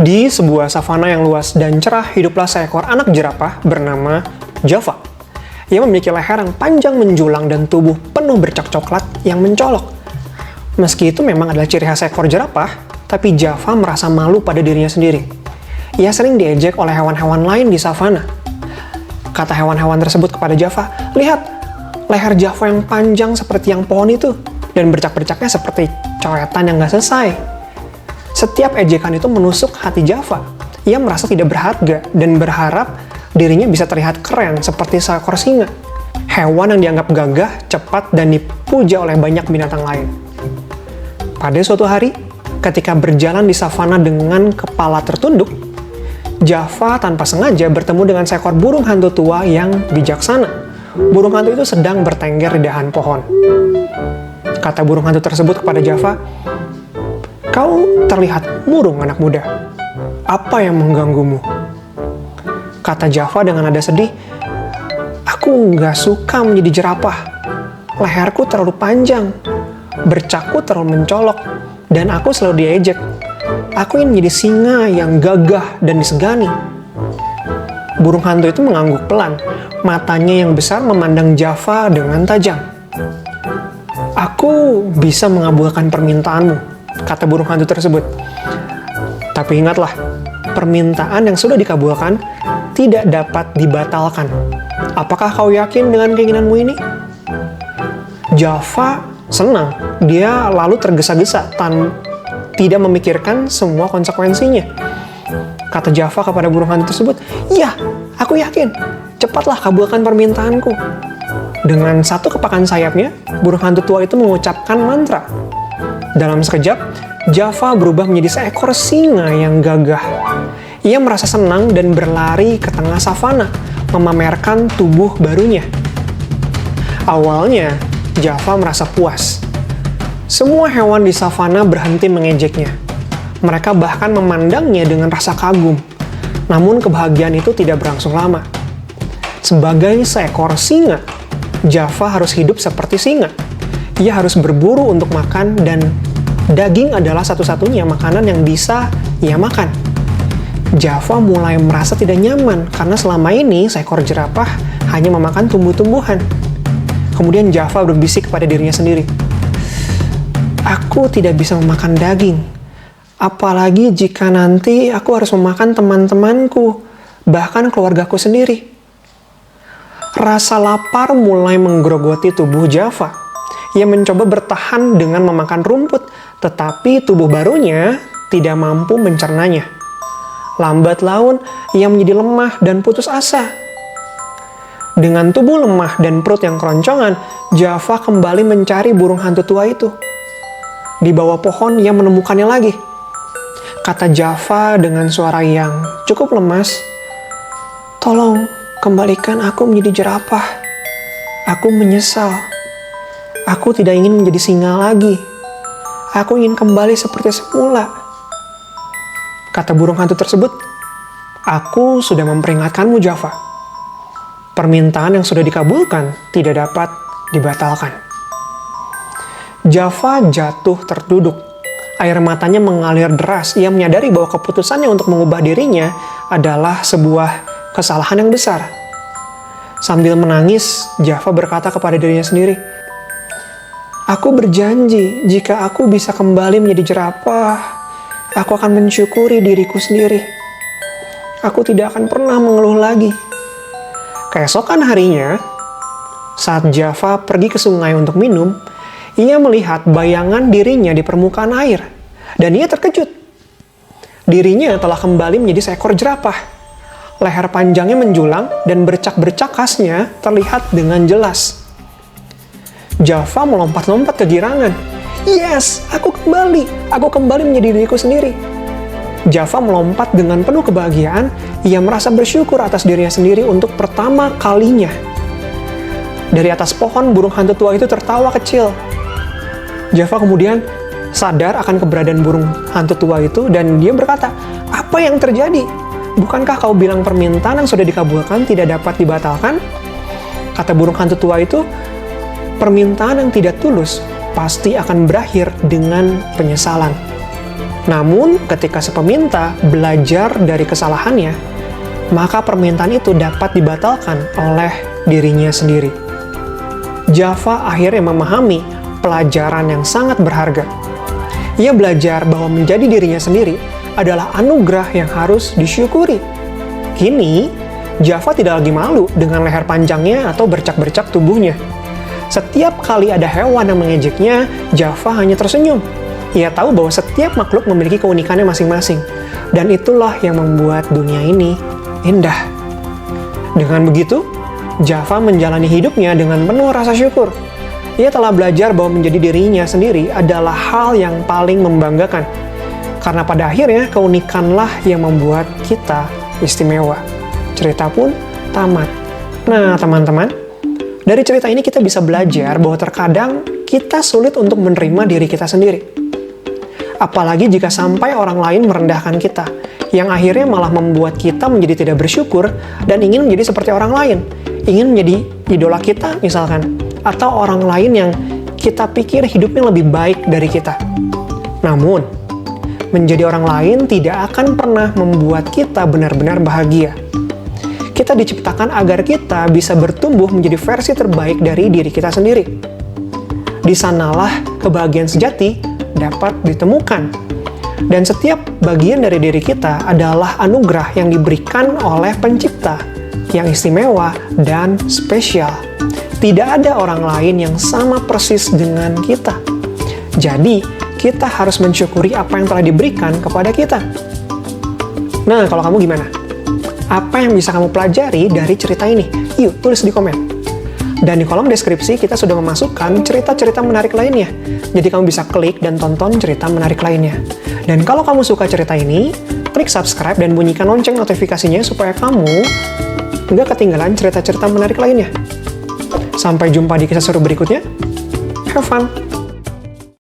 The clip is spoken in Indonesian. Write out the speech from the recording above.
Di sebuah savana yang luas dan cerah, hiduplah seekor anak jerapah bernama Java. Ia memiliki leher yang panjang menjulang dan tubuh penuh bercak coklat yang mencolok. Meski itu memang adalah ciri khas seekor jerapah, tapi Java merasa malu pada dirinya sendiri. Ia sering diejek oleh hewan-hewan lain di savana. Kata hewan-hewan tersebut kepada Java, "Lihat, leher Java yang panjang seperti yang pohon itu, dan bercak-bercaknya seperti coretan yang gak selesai." Setiap ejekan itu menusuk hati Java. Ia merasa tidak berharga dan berharap dirinya bisa terlihat keren seperti seekor singa. Hewan yang dianggap gagah, cepat, dan dipuja oleh banyak binatang lain. Pada suatu hari, ketika berjalan di savana dengan kepala tertunduk, Java tanpa sengaja bertemu dengan seekor burung hantu tua yang bijaksana. Burung hantu itu sedang bertengger di dahan pohon. Kata burung hantu tersebut kepada Java, "Kau terlihat murung, anak muda. Apa yang mengganggumu?" Kata Java dengan nada sedih, "Aku nggak suka menjadi jerapah. Leherku terlalu panjang, bercakku terlalu mencolok, dan aku selalu diejek. Aku ingin menjadi singa yang gagah dan disegani." Burung hantu itu mengangguk pelan. Matanya yang besar memandang Java dengan tajam. "Aku bisa mengabulkan permintaanmu," kata burung hantu tersebut. "Tapi ingatlah, permintaan yang sudah dikabulkan tidak dapat dibatalkan. Apakah kau yakin dengan keinginanmu ini?" Java senang. Dia lalu tergesa-gesa tidak memikirkan semua konsekuensinya. Kata Java kepada burung hantu tersebut, "Iya, aku yakin. Cepatlah kabulkan permintaanku." Dengan satu kepakan sayapnya, burung hantu tua itu mengucapkan mantra. Dalam sekejap, Java berubah menjadi seekor singa yang gagah. Ia merasa senang dan berlari ke tengah savana, memamerkan tubuh barunya. Awalnya, Java merasa puas. Semua hewan di savana berhenti mengejeknya. Mereka bahkan memandangnya dengan rasa kagum. Namun kebahagiaan itu tidak berlangsung lama. Sebagai seekor singa, Java harus hidup seperti singa. Ia harus berburu untuk makan dan daging adalah satu-satunya makanan yang bisa ia makan. Java mulai merasa tidak nyaman karena selama ini seekor jerapah hanya memakan tumbuh-tumbuhan. Kemudian Java berbisik kepada dirinya sendiri, "Aku tidak bisa memakan daging. Apalagi jika nanti aku harus memakan teman-temanku, bahkan keluargaku sendiri." Rasa lapar mulai menggerogoti tubuh Java. Ia mencoba bertahan dengan memakan rumput, tetapi tubuh barunya tidak mampu mencernanya. Lambat laun, ia menjadi lemah dan putus asa. Dengan tubuh lemah dan perut yang keroncongan, Java kembali mencari burung hantu tua itu. Di bawah pohon, ia menemukannya lagi. Kata Java dengan suara yang cukup lemas, "Tolong, kembalikan aku menjadi jerapah. Aku menyesal. Aku tidak ingin menjadi singa lagi. Aku ingin kembali seperti semula." Kata burung hantu tersebut, "Aku sudah memperingatkanmu, Java. Permintaan yang sudah dikabulkan tidak dapat dibatalkan." Java jatuh terduduk. Air matanya mengalir deras. Ia menyadari bahwa keputusannya untuk mengubah dirinya adalah sebuah kesalahan yang besar. Sambil menangis, Java berkata kepada dirinya sendiri, "Aku berjanji jika aku bisa kembali menjadi jerapah, aku akan mensyukuri diriku sendiri. Aku tidak akan pernah mengeluh lagi." Keesokan harinya, saat Java pergi ke sungai untuk minum, ia melihat bayangan dirinya di permukaan air, dan ia terkejut. Dirinya telah kembali menjadi seekor jerapah. Leher panjangnya menjulang dan bercak-bercak khasnya terlihat dengan jelas. Java melompat-lompat kegirangan. "Yes, aku kembali menjadi diriku sendiri." Java melompat dengan penuh kebahagiaan. Ia merasa bersyukur atas dirinya sendiri untuk pertama kalinya. Dari atas pohon, burung hantu tua itu tertawa kecil. Java kemudian sadar akan keberadaan burung hantu tua itu dan dia berkata, "Apa yang terjadi? Bukankah kau bilang permintaan yang sudah dikabulkan tidak dapat dibatalkan?" Kata burung hantu tua itu, "Permintaan yang tidak tulus pasti akan berakhir dengan penyesalan." Namun, ketika si peminta belajar dari kesalahannya, maka permintaan itu dapat dibatalkan oleh dirinya sendiri. Java akhirnya memahami pelajaran yang sangat berharga. Ia belajar bahwa menjadi dirinya sendiri adalah anugerah yang harus disyukuri. Kini, Java tidak lagi malu dengan leher panjangnya atau bercak-bercak tubuhnya. Setiap kali ada hewan yang mengejeknya, Java hanya tersenyum. Ia tahu bahwa setiap makhluk memiliki keunikannya masing-masing, dan itulah yang membuat dunia ini indah. Dengan begitu, Java menjalani hidupnya dengan penuh rasa syukur. Ia telah belajar bahwa menjadi dirinya sendiri adalah hal yang paling membanggakan. Karena pada akhirnya keunikanlah yang membuat kita istimewa. Cerita pun tamat. Nah, teman-teman, dari cerita ini kita bisa belajar bahwa terkadang kita sulit untuk menerima diri kita sendiri. Apalagi jika sampai orang lain merendahkan kita, yang akhirnya malah membuat kita menjadi tidak bersyukur dan ingin menjadi seperti orang lain. Ingin menjadi idola kita misalkan, atau orang lain yang kita pikir hidupnya lebih baik dari kita. Namun, menjadi orang lain tidak akan pernah membuat kita benar-benar bahagia. Kita diciptakan agar kita bisa bertumbuh menjadi versi terbaik dari diri kita sendiri. Di sanalah kebahagiaan sejati dapat ditemukan. Dan setiap bagian dari diri kita adalah anugerah yang diberikan oleh Pencipta yang istimewa dan spesial. Tidak ada orang lain yang sama persis dengan kita. Jadi, kita harus mensyukuri apa yang telah diberikan kepada kita. Nah, kalau kamu gimana? Apa yang bisa kamu pelajari dari cerita ini? Yuk, tulis di komen. Dan di kolom deskripsi kita sudah memasukkan cerita-cerita menarik lainnya. Jadi kamu bisa klik dan tonton cerita menarik lainnya. Dan kalau kamu suka cerita ini, klik subscribe dan bunyikan lonceng notifikasinya supaya kamu nggak ketinggalan cerita-cerita menarik lainnya. Sampai jumpa di kisah seru berikutnya. Have fun!